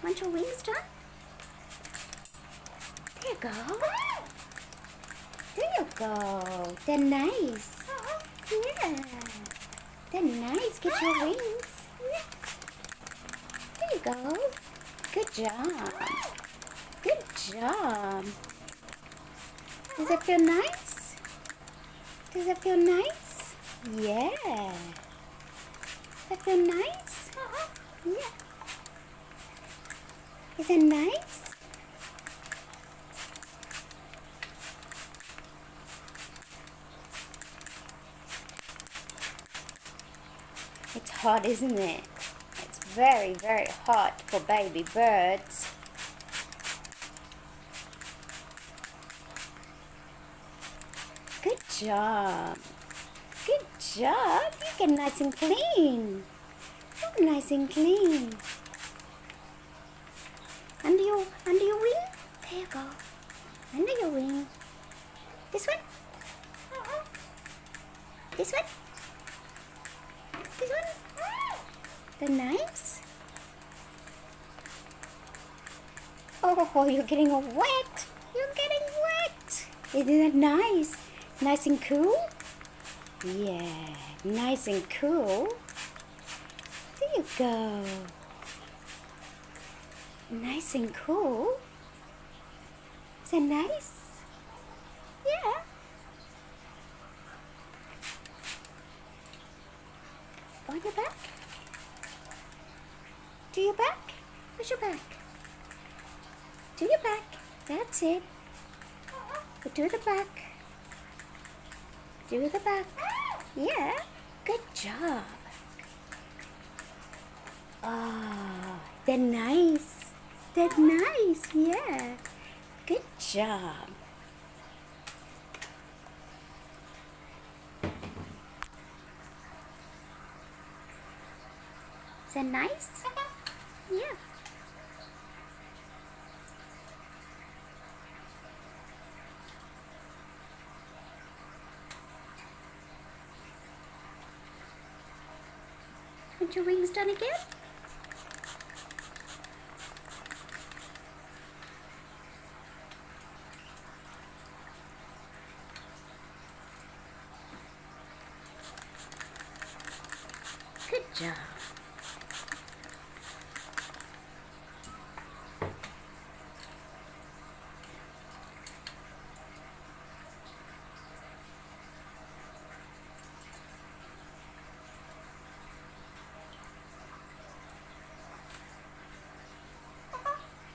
Want your wings done? There you go. There you go. They're nice. Yeah. They're nice. Get your wings. There you go. Good job. Good job. Does that feel nice? Does that feel nice? Yeah. Does that feel nice? Yeah. Is it nice? It's hot, isn't it? It's very, very hot for baby birds. Good job. Good job. You get nice and clean. You're nice and clean. Under your wing. There you go. Under your wing. This one. This one. This one. They're nice. Oh, you're getting all wet. You're getting wet. Isn't that nice? Nice and cool? Yeah, nice and cool. There you go. Nice and cool. Is that nice? Yeah. On your back? Do your back? Where's your back? Do your back. That's it. Do the back. Do the back. Yeah. Good job. Oh, they're nice. They're nice. Yeah. Good job. Is that nice? Yeah. Want your wings done again? Good job.